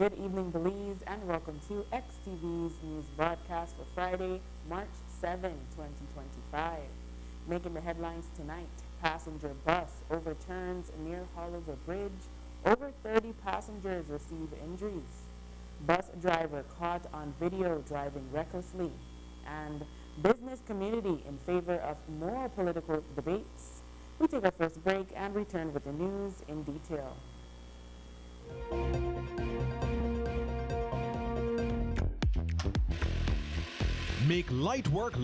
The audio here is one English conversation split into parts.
Good evening, Belize, and welcome to XTV's news broadcast for Friday, March 7, 2025. Making the headlines tonight, passenger bus overturns near Hollover Bridge. Over 30 passengers receive injuries. Bus driver caught on video driving recklessly. And business community in favor of more political debates. We take our first break and return with the news in detail. Make light work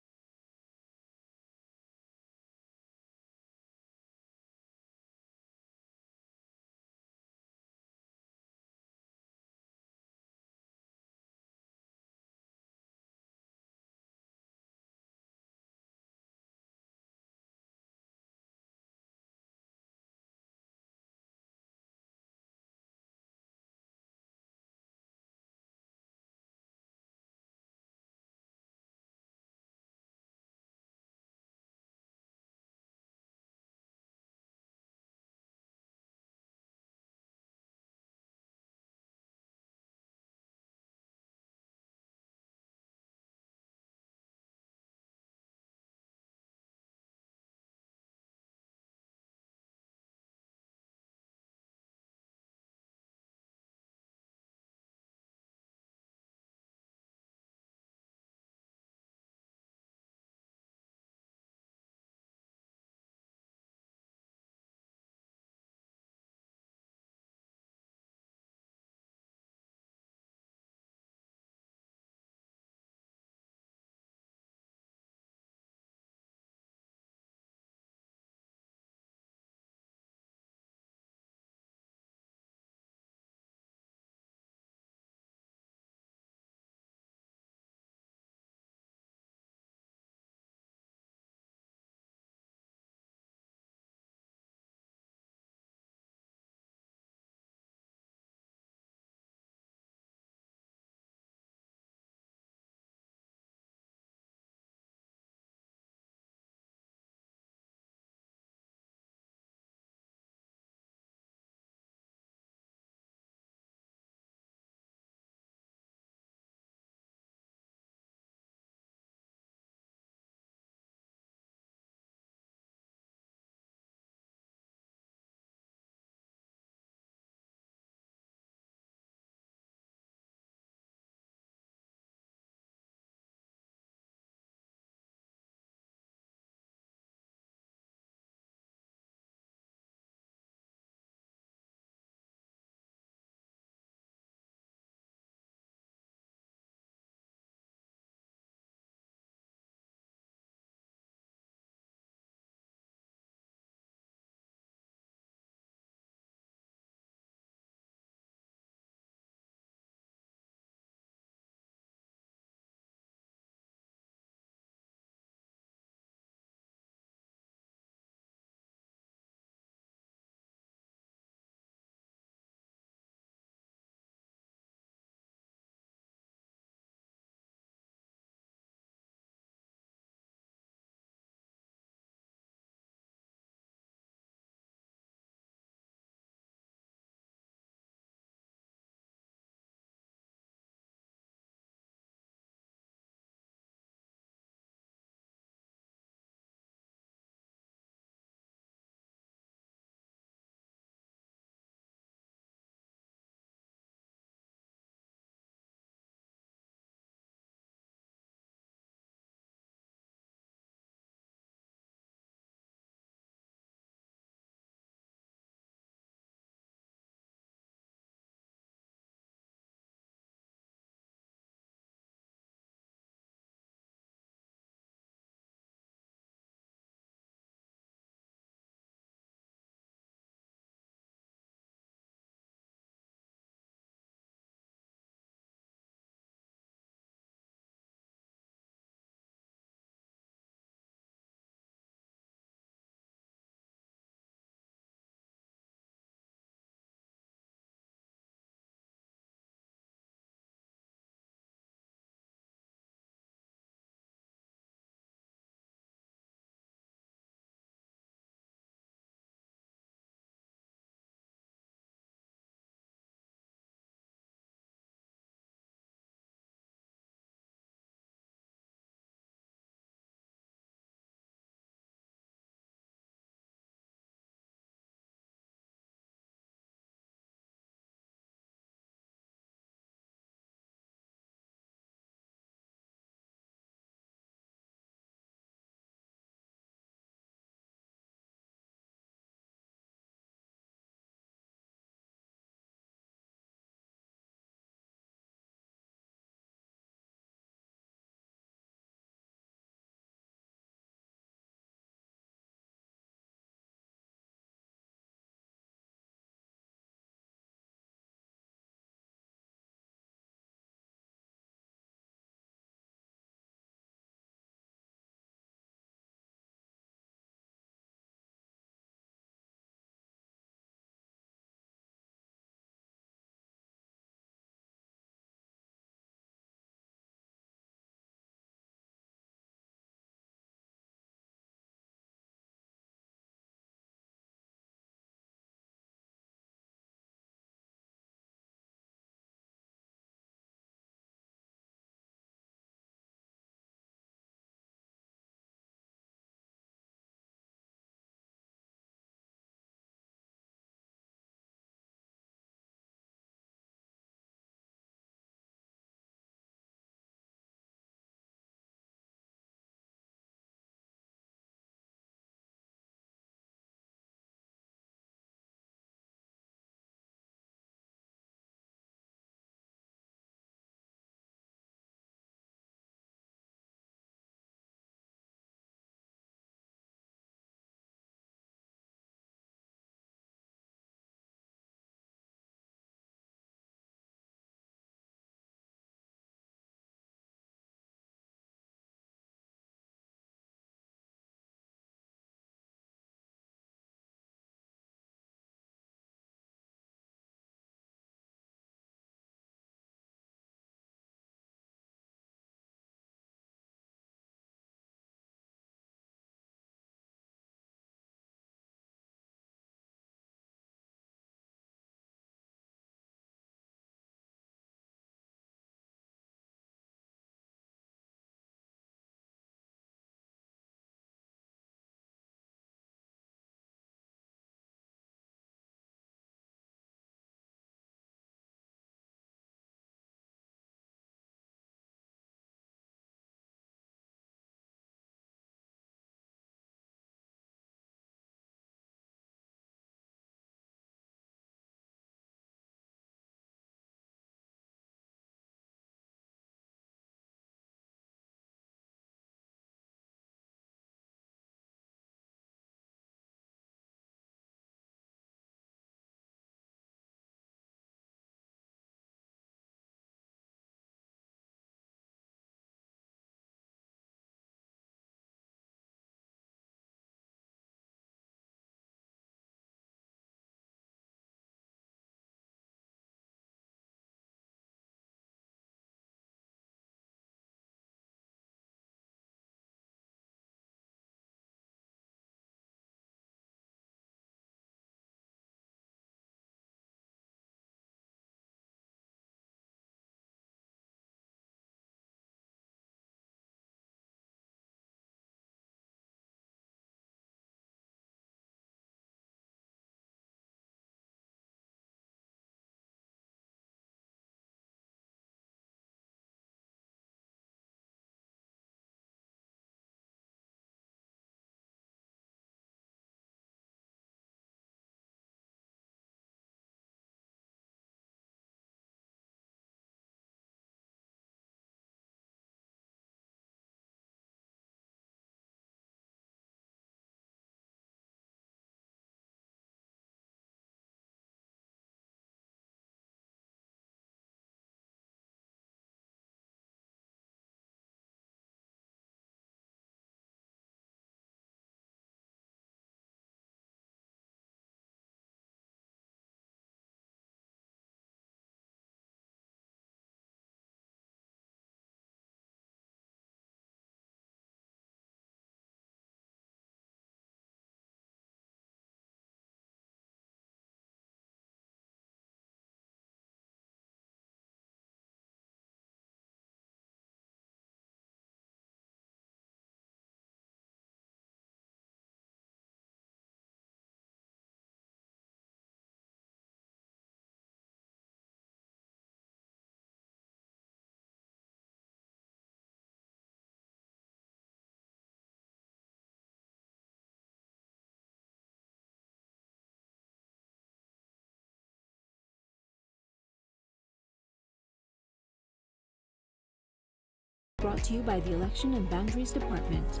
Brought to you by the Election and Boundaries Department.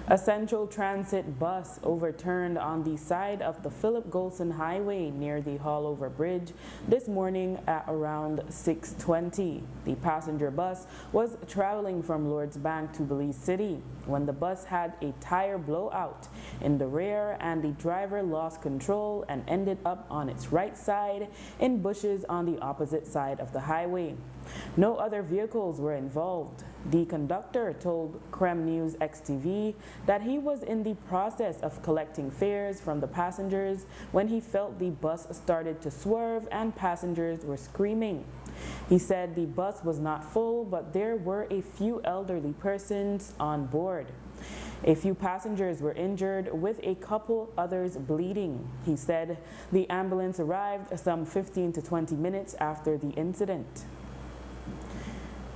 A Central Transit bus overturned on the side of the Philip Golson Highway near the Hallover Bridge this morning at around 6:20. The passenger bus was traveling from Lords Bank to Belize City when the bus had a tire blowout in the rear and the driver lost control and ended up on its right side in bushes on the opposite side of the highway. No other vehicles were involved. The conductor told Creme News XTV that he was in the process of collecting fares from the passengers when he felt the bus started to swerve and passengers were screaming. He said the bus was not full, but there were a few elderly persons on board. A few passengers were injured, with a couple others bleeding. He said the ambulance arrived some 15 to 20 minutes after the incident.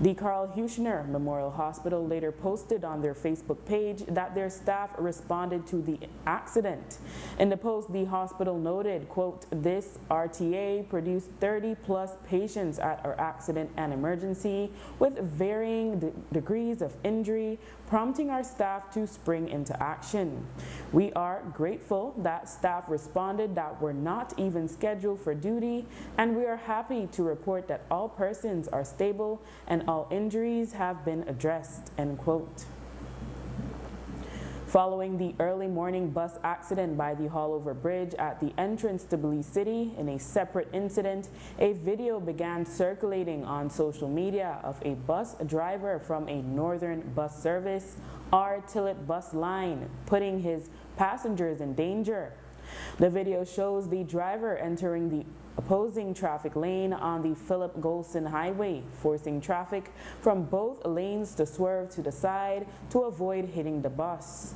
The Carl Huchner Memorial Hospital later posted on their Facebook page that their staff responded to the accident. In the post, the hospital noted, quote, "This RTA produced 30 plus patients at our accident and emergency with varying degrees of injury, prompting our staff to spring into action. We are grateful that staff responded that were not even scheduled for duty, and we are happy to report that all persons are stable and all injuries have been addressed," end quote. Following the early morning bus accident by the Hallover Bridge at the entrance to Belize City, in a separate incident, a video began circulating on social media of a bus driver from a northern bus service, R. Tillet bus line, putting his passengers in danger. The video shows the driver entering the opposing traffic lane on the Philip Golson Highway, forcing traffic from both lanes to swerve to the side to avoid hitting the bus.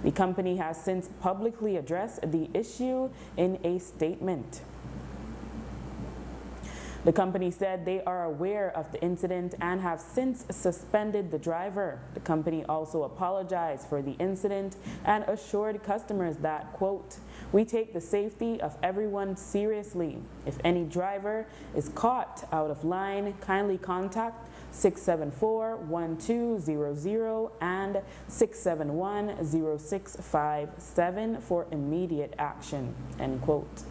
The company has since publicly addressed the issue in a statement. The company said they are aware of the incident and have since suspended the driver. The company also apologized for the incident and assured customers that, quote, "We take the safety of everyone seriously. If any driver is caught out of line, kindly contact 674-1200 and 671-0657 for immediate action," end quote.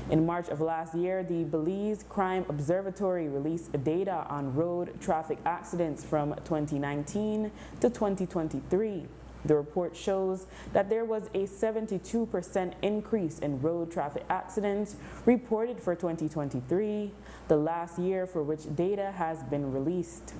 In March of last year, the Belize Crime Observatory released data on road traffic accidents from 2019 to 2023. The report shows that there was a 72% increase in road traffic accidents reported for 2023, the last year for which data has been released.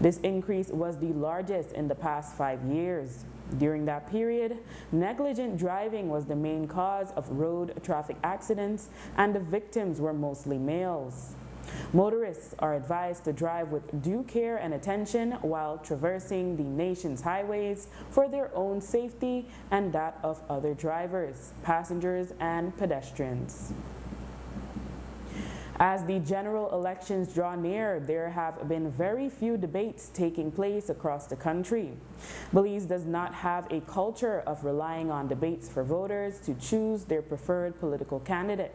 This increase was the largest in the past 5 years. During that period, negligent driving was the main cause of road traffic accidents, and the victims were mostly males. Motorists are advised to drive with due care and attention while traversing the nation's highways for their own safety and that of other drivers, passengers, and pedestrians. As the general elections draw near, there have been very few debates taking place across the country. Belize does not have a culture of relying on debates for voters to choose their preferred political candidate.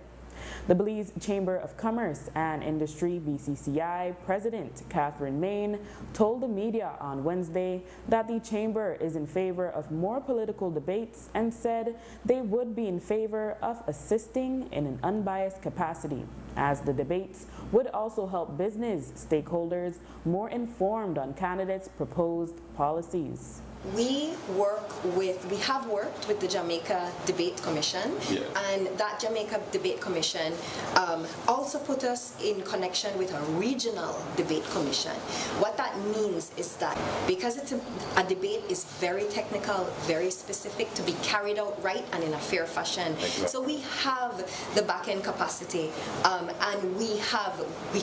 The Belize Chamber of Commerce and Industry BCCI President Catherine Main told the media on Wednesday that the chamber is in favor of more political debates and said they would be in favor of assisting in an unbiased capacity, as the debates would also help business stakeholders more informed on candidates' proposed policies. We have worked with the Jamaica Debate Commission, and that Jamaica Debate Commission also put us in connection with a regional debate commission. What that means is that because it's a debate is very technical, very specific to be carried out right and in a fair fashion. Exactly. So we have the back-end capacity, and we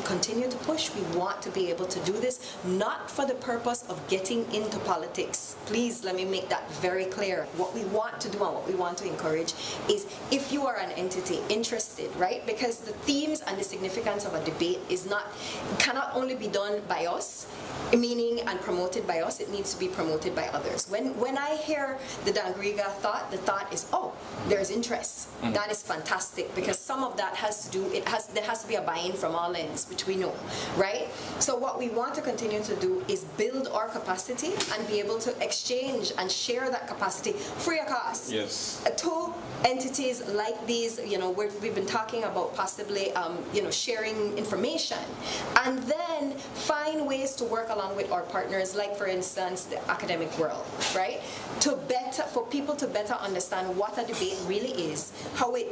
continue to push. We want to be able to do this, not for the purpose of getting into politics, please let me make that very clear. What we want to do and what we want to encourage is, if you are an entity interested, right? Because the themes and the significance of a debate cannot only be done by us, meaning and promoted by us, it needs to be promoted by others. When I hear the Dangriga thought, the thought is, oh, there's interest. That is fantastic, because some of that has to do, there has to be a buy-in from all ends, which we know, right? So what we want to continue to do is build our capacity and be able to exchange and share that capacity free of cost. Yes. To entities like these, we've been talking about possibly, sharing information, and then find ways to work along with our partners, like for instance the academic world, right? For people to better understand what a debate really is, how it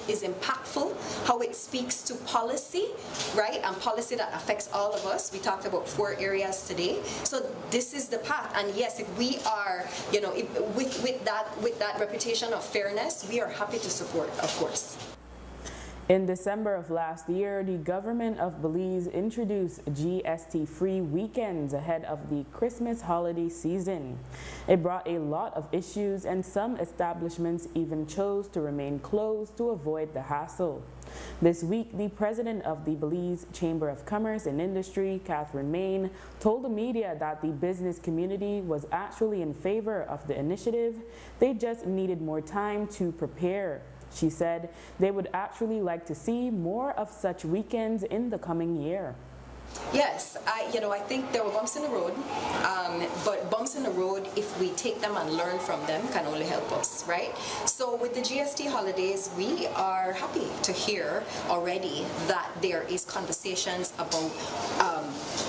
is impactful, how it speaks to policy, right? And policy that affects all of us. We talked about 4 areas today. So this is the path. And yes, if we are, with that reputation of fairness, we are happy to support, of course. In December of last year, the government of Belize introduced GST-free weekends ahead of the Christmas holiday season. It brought a lot of issues, and some establishments even chose to remain closed to avoid the hassle. This week, the president of the Belize Chamber of Commerce and Industry, Catherine Main, told the media that the business community was actually in favor of the initiative. They just needed more time to prepare. She said they would actually like to see more of such weekends in the coming year. Yes, I think there were bumps in the road, but bumps in the road, if we take them and learn from them, can only help us, right? So with the GST holidays, we are happy to hear already that there is conversations about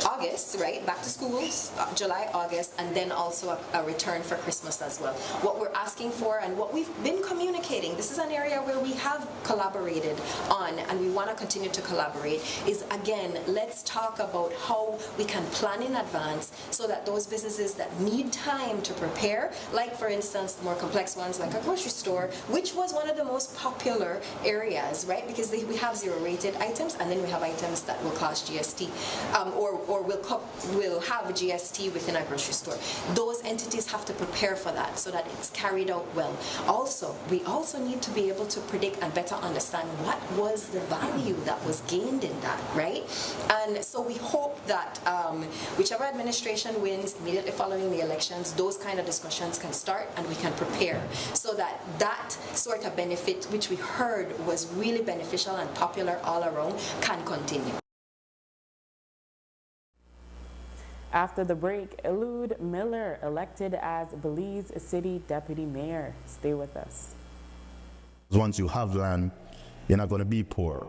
August, right? Back to schools, July, August, and then also a return for Christmas as well. What we're asking for and what we've been communicating, this is an area where we have collaborated on, and we want to continue to collaborate, is again, let's talk about how we can plan in advance so that those businesses that need time to prepare, like for instance the more complex ones like a grocery store, which was one of the most popular areas, right? Because we have 0 rated items, and then we have items that will cost GST, or will have GST within a grocery store. Those entities have to prepare for that so that it's carried out well. Also, we also need to be able to predict and better understand what was the value that was gained in that, right? And so we hope that whichever administration wins immediately following the elections, those kind of discussions can start and we can prepare so that that sort of benefit, which we heard was really beneficial and popular all around, can continue. After the break, Elude Miller elected as Belize City Deputy Mayor. Stay with us. Once you have land, you're not going to be poor.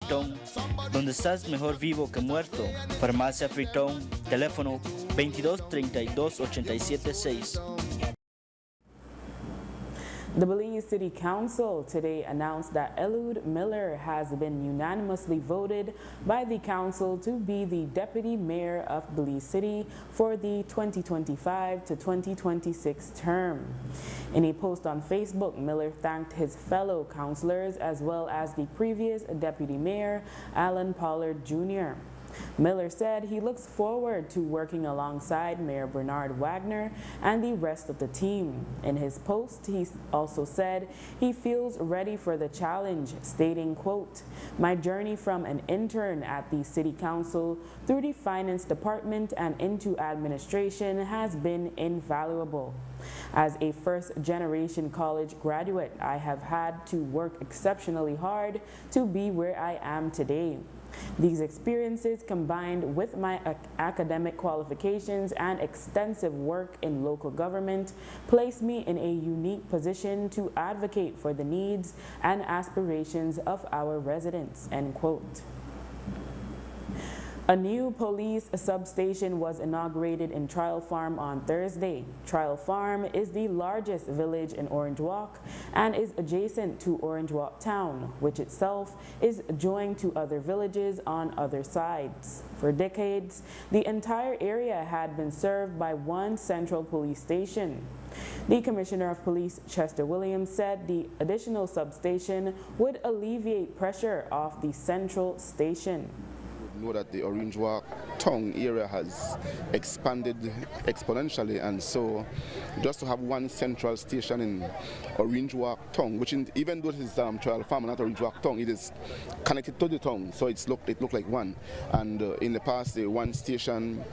Freetown, donde estás mejor vivo que muerto. Farmacia Freetown, teléfono 22 32 87 6. The Belize City Council today announced that Eliud Miller has been unanimously voted by the council to be the deputy mayor of Belize City for the 2025 to 2026 term. In a post on Facebook, Miller thanked his fellow councilors as well as the previous deputy mayor, Alan Pollard Jr. Miller said he looks forward to working alongside Mayor Bernard Wagner and the rest of the team. In his post, he also said he feels ready for the challenge, stating, quote, "My journey from an intern at the City Council through the Finance Department and into administration has been invaluable. As a first-generation college graduate, I have had to work exceptionally hard to be where I am today. These experiences, combined with my academic qualifications and extensive work in local government, place me in a unique position to advocate for the needs and aspirations of our residents," end quote. A new police substation was inaugurated in Trial Farm on Thursday. Trial Farm is the largest village in Orange Walk and is adjacent to Orange Walk Town, which itself is joined to other villages on other sides. For decades, the entire area had been served by one central police station. The Commissioner of Police, Chester Williams, said the additional substation would alleviate pressure off the central station. Know that the Orange Walk town area has expanded exponentially, and so just to have one central station in Orange Walk town, which even though it is Trial Farm, not Orange Walk town, it is connected to the town, so it looked like one. And in the past, the one station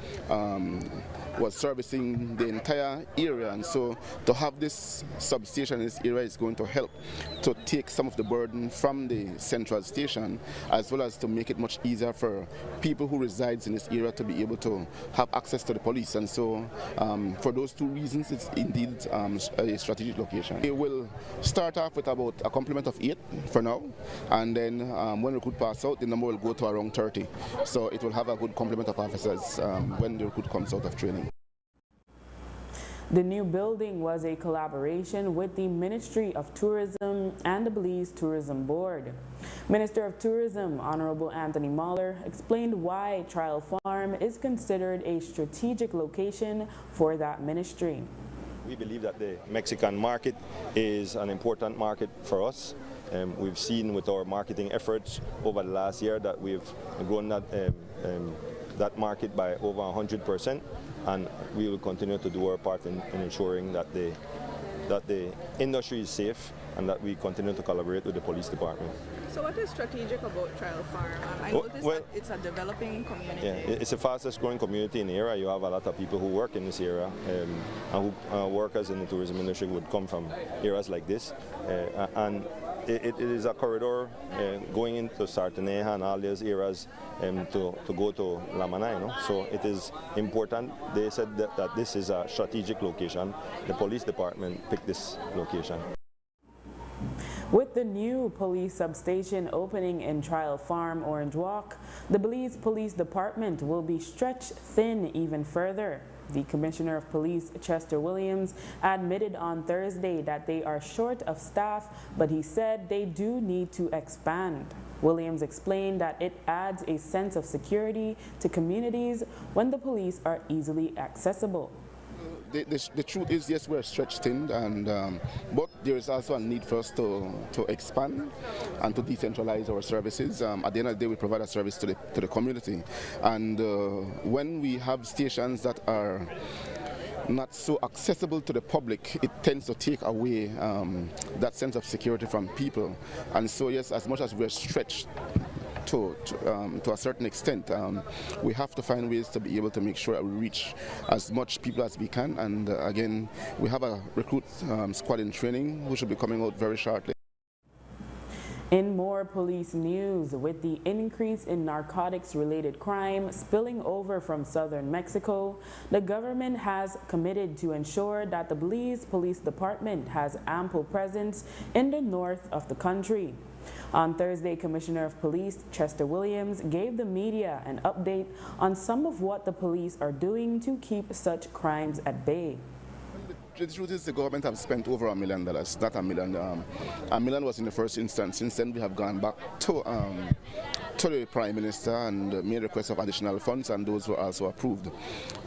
was servicing the entire area, and so to have this substation in this area is going to help to take some of the burden from the central station, as well as to make it much easier for people who reside in this area to be able to have access to the police. And so for those two reasons, it's indeed a strategic location. It will start off with about a complement of 8 for now, and then when recruit pass out, the number will go to around 30. So it will have a good complement of officers when the recruit comes out of training. The new building was a collaboration with the Ministry of Tourism and the Belize Tourism Board. Minister of Tourism, Honorable Anthony Mahler, explained why Trial Farm is considered a strategic location for that ministry. We believe that the Mexican market is an important market for us. We've seen with our marketing efforts over the last year that we've grown that market by over 100%. And we will continue to do our part in ensuring that the industry is safe and that we continue to collaborate with the police department. So what is strategic about Trial Farm? I noticed that it's a developing community. Yeah, it's the fastest growing community in the area. You have a lot of people who work in this area, and who workers in the tourism industry would come from areas like this. And it is a corridor going into Sartaneja and all these areas to go to Lamanai. So it is important. They said that this is a strategic location. The police department picked this location. With the new police substation opening in Trial Farm, Orange Walk, the Belize Police Department will be stretched thin even further. The Commissioner of Police, Chester Williams, admitted on Thursday that they are short of staff, but he said they do need to expand. Williams explained that it adds a sense of security to communities when the police are easily accessible. The truth is, yes, we're stretched thin, but there is also a need for us to expand and to decentralize our services. At the end of the day, we provide a service to the community, and when we have stations that are not so accessible to the public, it tends to take away that sense of security from people. And so, yes, as much as we're stretched to a certain extent, we have to find ways to be able to make sure that we reach as much people as we can. And again, we have a recruit squad in training who should be coming out very shortly. In more more police news. With the increase in narcotics-related crime spilling over from southern Mexico, the government has committed to ensure that the Belize Police Department has ample presence in the north of the country. On Thursday, Commissioner of Police Chester Williams gave the media an update on some of what the police are doing to keep such crimes at bay. The truth is the government have spent over $1 million, not $1 million. $1 million was in the first instance. Since then we have gone back to the Prime Minister and made requests of additional funds, and those were also approved.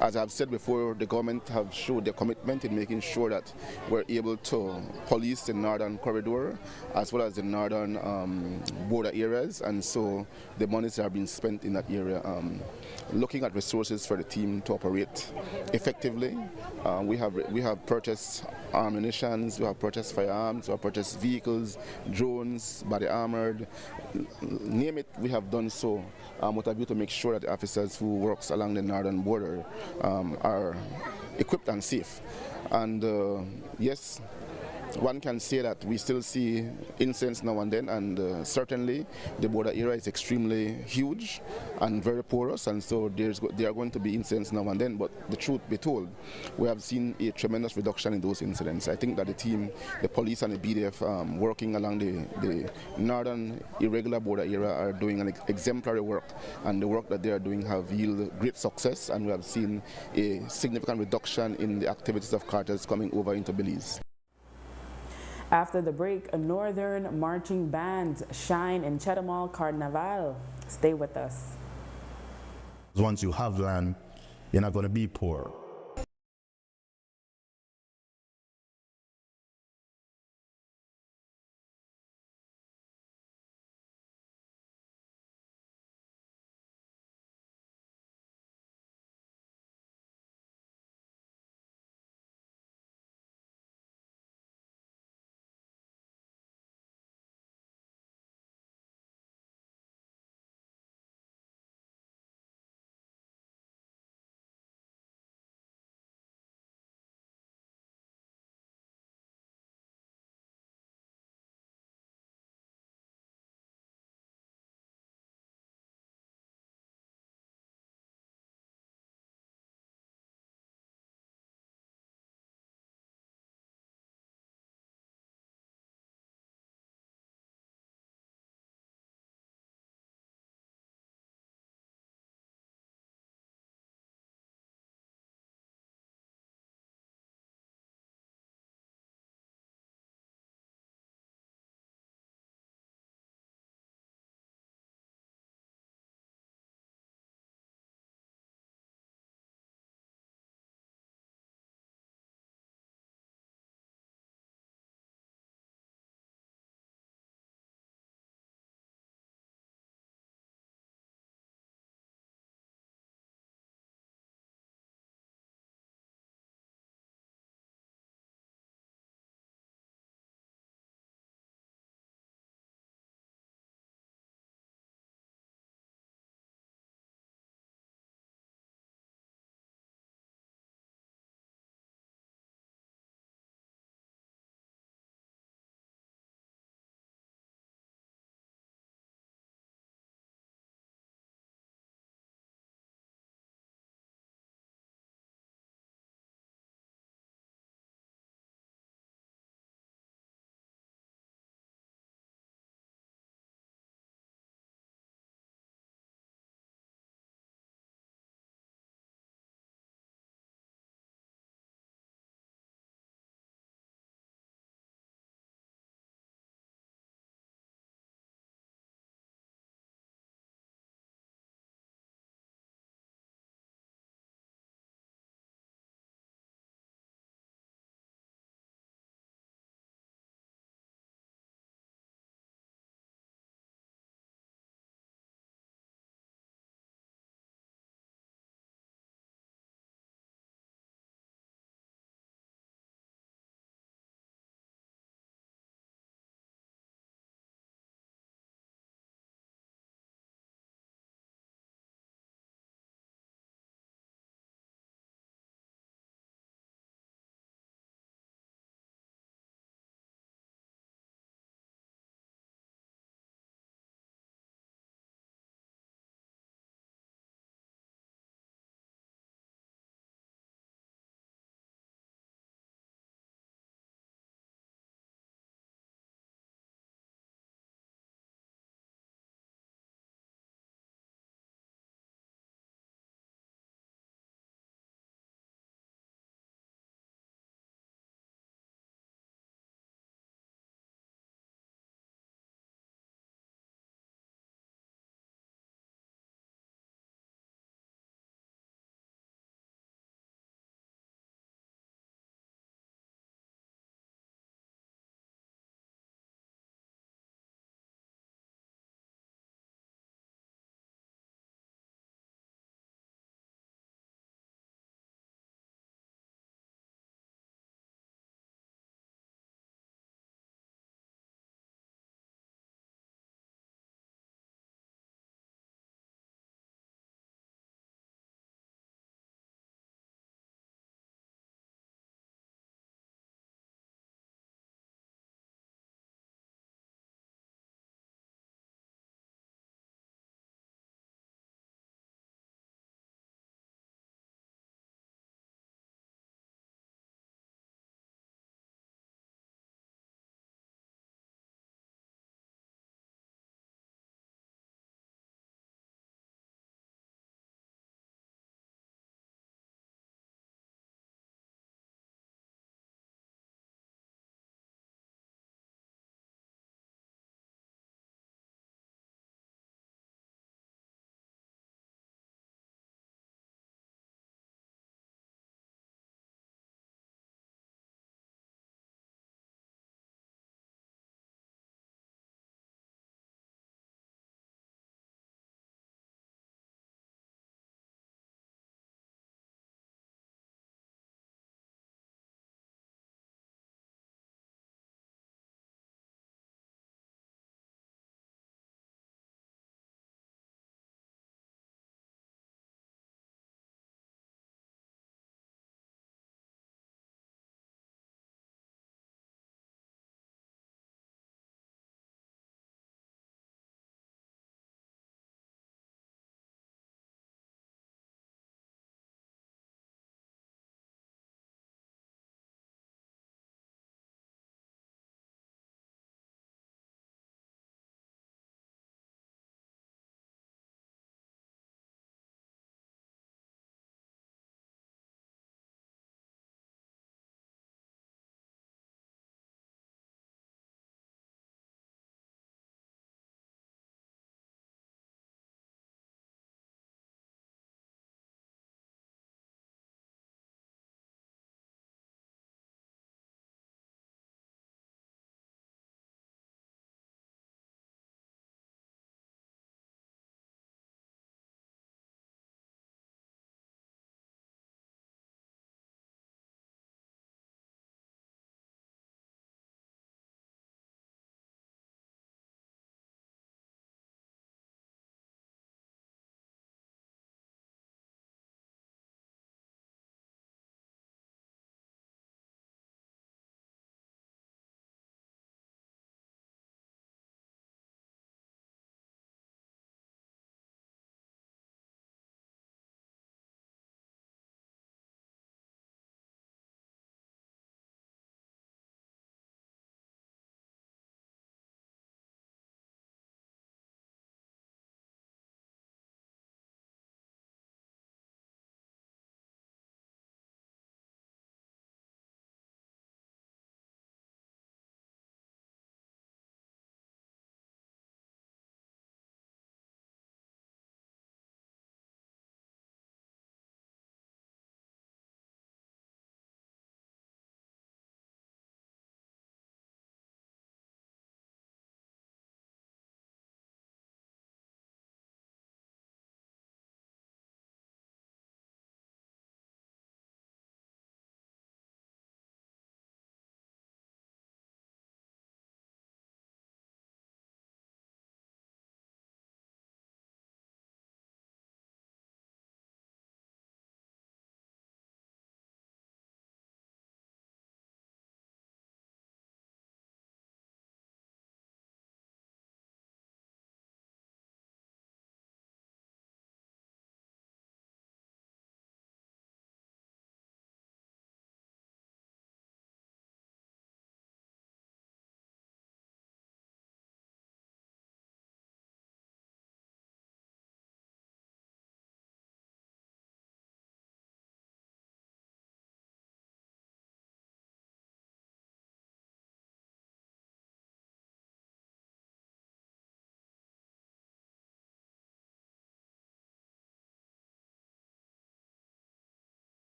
As I've said before, the government have showed their commitment in making sure that we're able to police the northern corridor as well as the northern border areas, and so the monies are being spent in that area. Looking at resources for the team to operate effectively. We have purchased ammunitions, we have purchased firearms, we have purchased vehicles, drones, body armored, name it, we have done so with a view to make sure that the officers who works along the northern border are equipped and safe. And yes, one can say that we still see incidents now and then, and certainly the border area is extremely huge and very porous, and so there are going to be incidents now and then, but the truth be told, we have seen a tremendous reduction in those incidents. I think that the team, the police and the BDF working along the northern irregular border area are doing an exemplary work, and the work that they are doing have yielded great success, and we have seen a significant reduction in the activities of cartels coming over into Belize. After the break, a northern marching band shine in Chetumal Carnival. Stay with us. Once you have land, you're not going to be poor.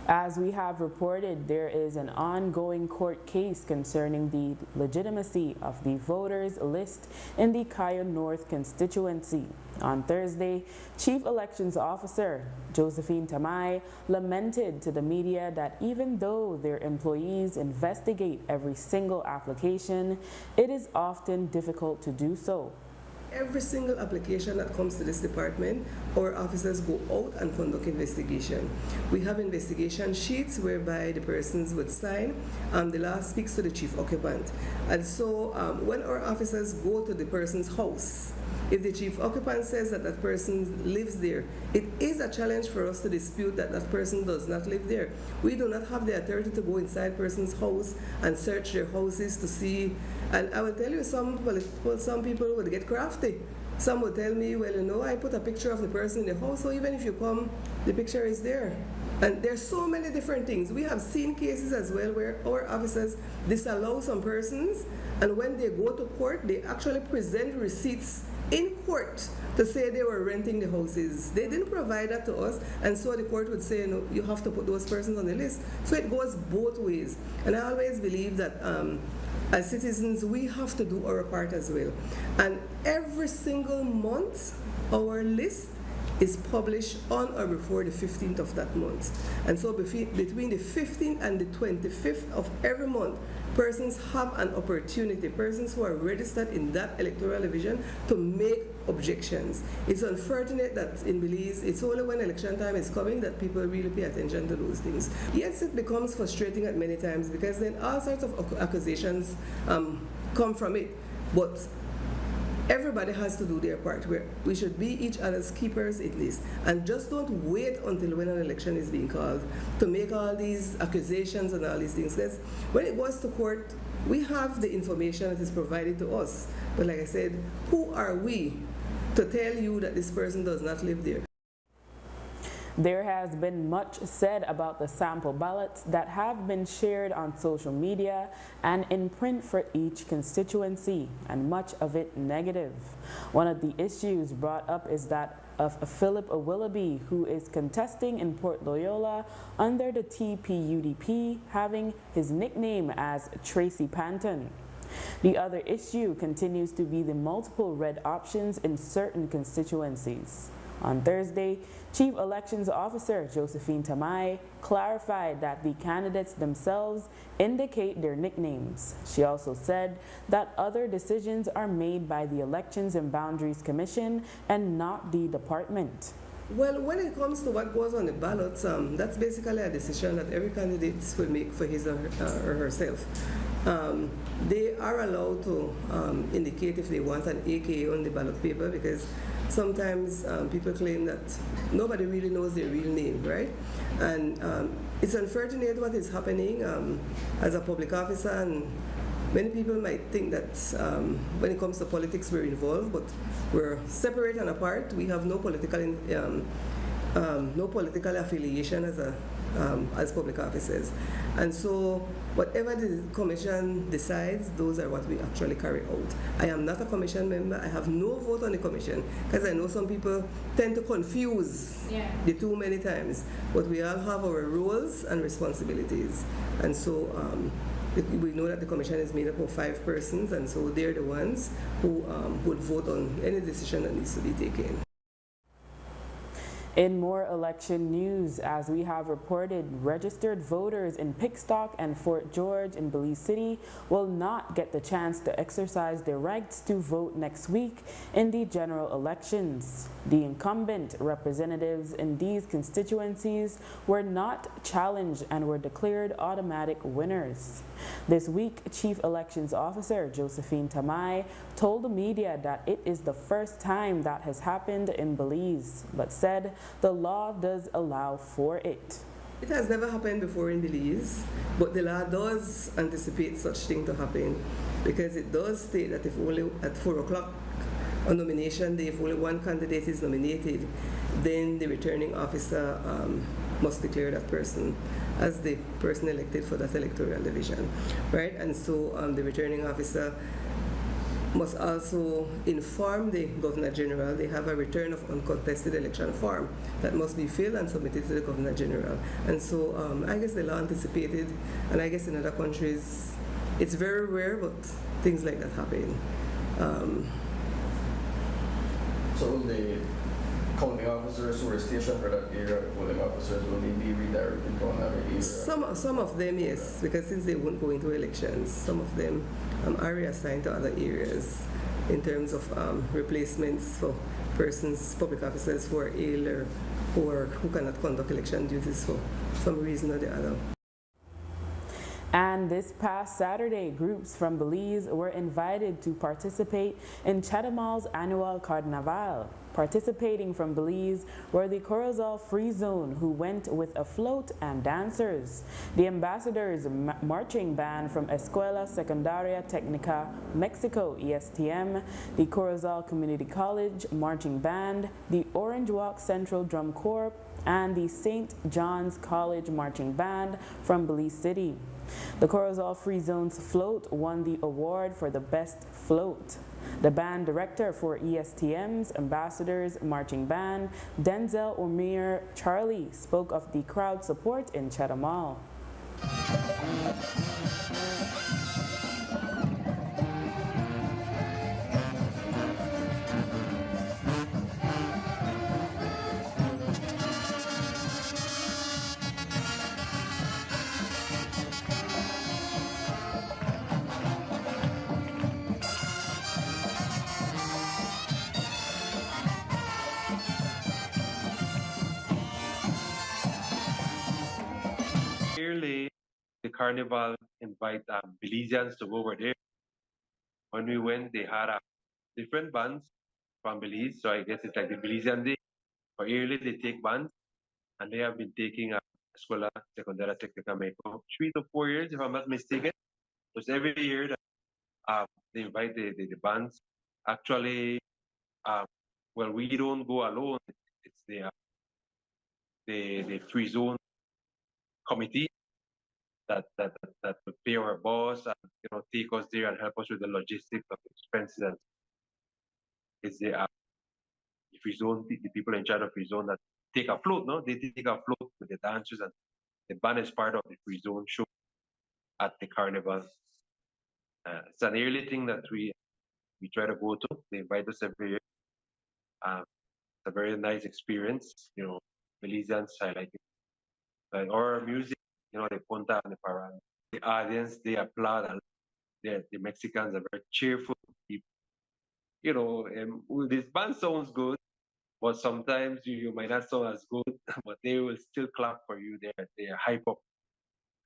As we have reported, there is an ongoing court case concerning the legitimacy of the voters list in the Cayo North constituency. On Thursday, Chief Elections Officer Josephine Tamay lamented to the media that even though their employees investigate every single application, it is often difficult to do so. Every single application that comes to this department, our officers go out and conduct investigation. We have investigation sheets whereby the persons would sign. The law speaks to the chief occupant. And so when our officers go to the person's house, if the chief occupant says that that person lives there, it is a challenge for us to dispute that that person does not live there. We do not have the authority to go inside person's house and search their houses to see. And I will tell you, some people would get crafty. Some would tell me, well, you know, I put a picture of the person in the house, so even if you come, the picture is there. And there's so many different things. We have seen cases as well where our officers disallow some persons, and when they go to court, they actually present receipts in court to say they were renting the houses. They didn't provide that to us, and so the court would say, no, you have to put those persons on the list. So it goes both ways. And I always believe that as citizens, we have to do our part as well. And every single month, our list is published on or before the 15th of that month. And so between the 15th and the 25th of every month, persons have an opportunity, persons who are registered in that electoral division, to make objections. It's unfortunate that in Belize, it's only when election time is coming that people really pay attention to those things. Yes, it becomes frustrating at many times because then all sorts of accusations come from it. But everybody has to do their part, where we should be each other's keepers at least, and just don't wait until when an election is being called to make all these accusations and all these things. Because when it goes to court, we have the information that is provided to us. But like I said, who are we to tell you that this person does not live there? There has been much said about the sample ballots that have been shared on social media and in print for each constituency, and much of it negative. One of the issues brought up is that of Philip Willoughby, who is contesting in Port Loyola under the TPUDP, having his nickname as Tracy Panton. The other issue continues to be the multiple red options in certain constituencies. On Thursday, Chief Elections Officer Josephine Tamay clarified that the candidates themselves indicate their nicknames. She also said that other decisions are made by the Elections and Boundaries Commission and not the department. Well, when it comes to what goes on the ballots, that's basically a decision that every candidate will make for his or herself. They are allowed to indicate if they want an AKA on the ballot paper, because sometimes people claim that nobody really knows their real name, right? And it's unfortunate what is happening as a public officer, and many people might think that when it comes to politics we're involved, but we're separate and apart. We have no political affiliation as public officers. And so whatever the commission decides, those are what we actually carry out. I am not a commission member. I have no vote on the commission, because I know some people tend to confuse the two many times. But we all have our roles and responsibilities. And so we know that the commission is made up of 5 persons, and so they're the ones who would vote on any decision that needs to be taken. In more election news, as we have reported, registered voters in Pickstock and Fort George in Belize City will not get the chance to exercise their rights to vote next week in the general elections. The incumbent representatives in these constituencies were not challenged and were declared automatic winners. This week, Chief Elections Officer Josephine Tamay told the media that it is the first time that has happened in Belize, but said the law does allow for it. It has never happened before in Belize, but the law does anticipate such thing to happen, because it does state that if only at 4 o'clock on nomination day, if only one candidate is nominated, then the returning officer must declare that person as the person elected for that electoral division, right? And so the returning officer must also inform the Governor General. They have a return of uncontested election form that must be filled and submitted to the Governor General. And so I guess the law anticipated, and I guess in other countries it's very rare, but things like that happen. So the county officers who are stationed for that area, the polling officers, will they be redirected to another area? Some of them, yes, because since they won't go into elections, some of them are reassigned to other areas in terms of replacements for persons, public officers who are ill or who cannot conduct election duties for some reason or the other. And this past Saturday, groups from Belize were invited to participate in Chatamal's annual Carnaval. Participating from Belize were the Corozal Free Zone, who went with a float and dancers. The Ambassadors Marching Band from Escuela Secundaria Técnica Mexico, ESTM, the Corozal Community College Marching Band, the Orange Walk Central Drum Corps, and the St. John's College Marching Band from Belize City. The Corozal Free Zone's float won the award for the best float. The band director for ESTM's Ambassadors Marching Band, Denzel Omir Charlie, spoke of the crowd support in Chatamal. Clearly, the carnival invite Belizeans to go over there. When we went, they had different bands from Belize, so I guess it's like the Belizean Day. For yearly, they take bands, and they have been taking Escuela Secundaria Técnica Mexico 3 to 4 years, if I'm not mistaken. Because every year that they invite the bands. Actually, well, we don't go alone. It's the free zone committee that would pay our boss and take us there and help us with the logistics of expenses. And it's the free zone, the people in charge of free zone that take a float. No, they take a float with the dancers, and the band is part of the free zone show at the carnival. It's an yearly thing that we try to go to. They invite us every year. It's a very nice experience. Belizeans, I like it. Like our music, the punta and the parang. The audience, they applaud, and the Mexicans are very cheerful people. This band sounds good, but sometimes you might not sound as good, but they will still clap for you. They're hype up.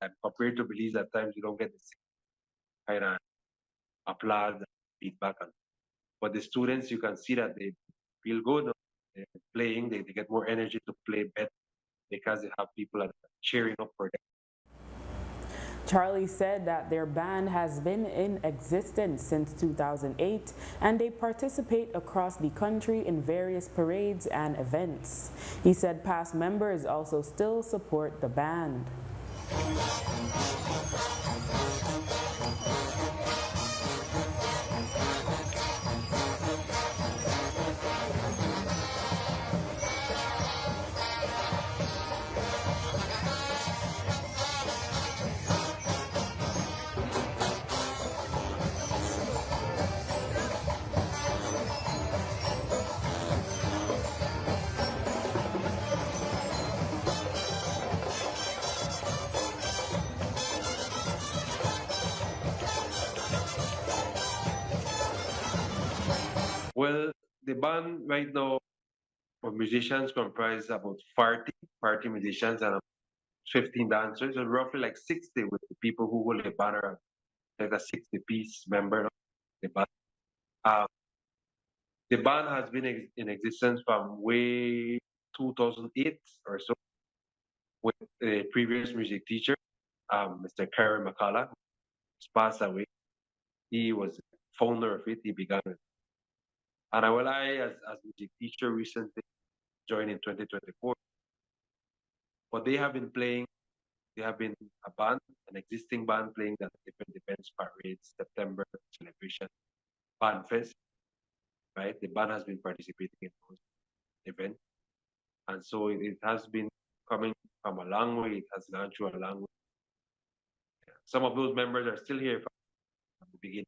And compared to Belize, at times you don't get the same kind of applaud and feedback. But the students, you can see that they feel good. They're playing, they get more energy to play better because they have people that are cheering up for them. Charlie said that their band has been in existence since 2008, and they participate across the country in various parades and events. He said past members also still support the band. Well, the band right now of musicians comprise about 40 musicians and 15 dancers, and roughly like 60 with the people who hold the banner, like a 60-piece member of the band. The band has been in existence from way 2008 or so with the previous music teacher, Mr. Karen McCullough, who's passed away. He was the founder of it. He began it. And as music teacher, recently joined in 2024. But they have been playing, they have been a band, an existing band playing at different events, parades, September celebration. band fest, right? The band has been participating in those events. And so it has been coming from a long way. It has gone through a long way. Some of those members are still here from the beginning.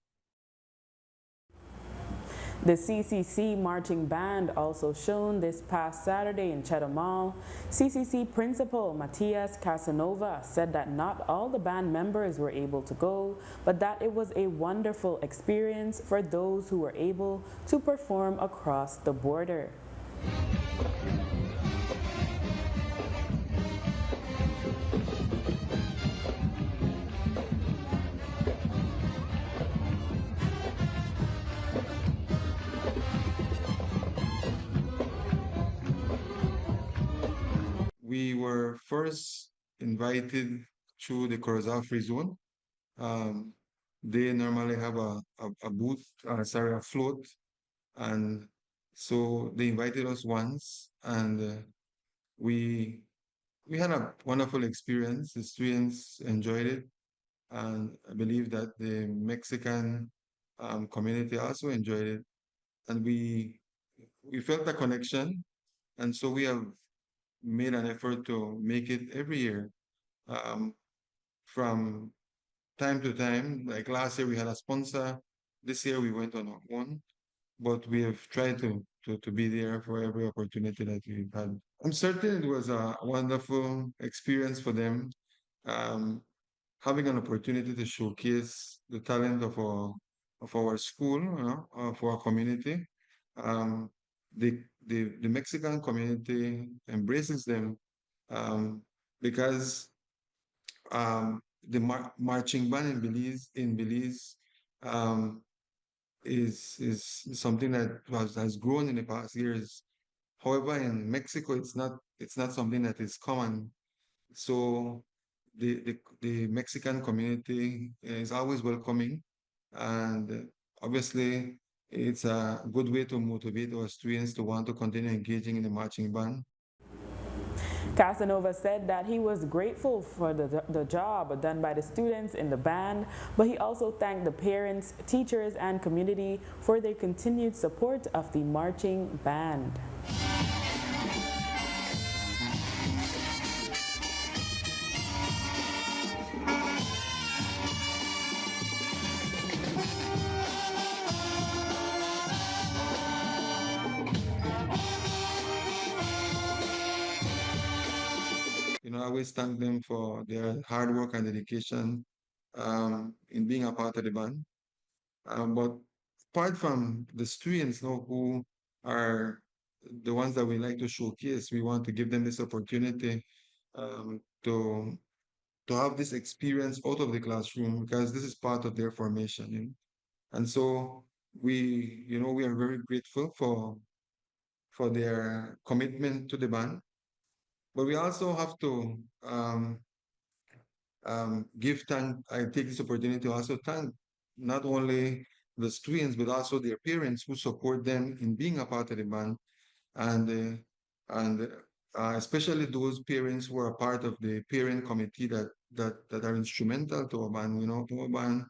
The CCC Marching Band also shown this past Saturday in Cheddar Mall. CCC Principal Matias Casanova said that not all the band members were able to go, but that it was a wonderful experience for those who were able to perform across the border. We were first invited through the Corozal Free Zone. They normally have a booth, a float. And so they invited us once, and we had a wonderful experience. The students enjoyed it. And I believe that the Mexican community also enjoyed it. And we felt a connection. And so we have made an effort to make it every year. From time to time, like last year we had a sponsor. This year we went on our own, but we have tried to be there for every opportunity that we've had. I'm certain it was a wonderful experience for them, having an opportunity to showcase the talent of our school, of our community. The Mexican community embraces them because the marching band in Belize is something that has grown in the past years. However, in Mexico, it's not something that is common. So the Mexican community is always welcoming, and obviously it's a good way to motivate our students to want to continue engaging in the marching band. Casanova said that he was grateful for the job done by the students in the band, but he also thanked the parents, teachers, and community for their continued support of the marching band. I always thank them for their hard work and dedication in being a part of the band. But apart from the students, who are the ones that we like to showcase, we want to give them this opportunity to have this experience out of the classroom, because this is part of their formation. And so we are very grateful for their commitment to the band. But we also have to I take this opportunity to also thank not only the students, but also their parents who support them in being a part of the band, and especially those parents who are part of the parent committee that are instrumental to our band. Our band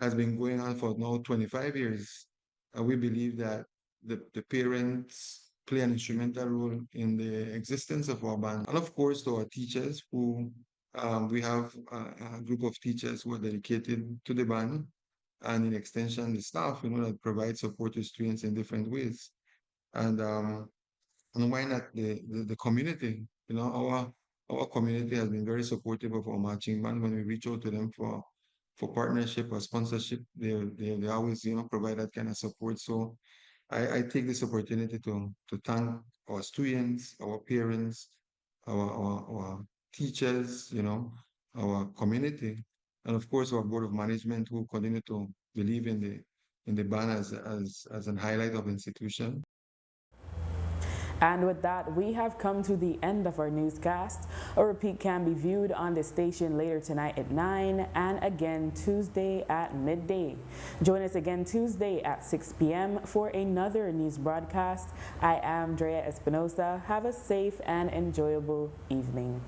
has been going on for now 25 years. And we believe that the parents play an instrumental role in the existence of our band. And of course, to our teachers, who we have a group of teachers who are dedicated to the band, and in extension, the staff, that provide support to students in different ways. And why not the community? Our community has been very supportive of our marching band. When we reach out to them for partnership or sponsorship, they always provide that kind of support. So I take this opportunity to thank our students, our parents, our teachers, our community, and of course our board of management, who continue to believe in the band as an highlight of the institution. And with that, we have come to the end of our newscast. A repeat can be viewed on the station later tonight at 9 and again Tuesday at midday. Join us again Tuesday at 6 p.m. for another news broadcast. I am Drea Espinosa. Have a safe and enjoyable evening.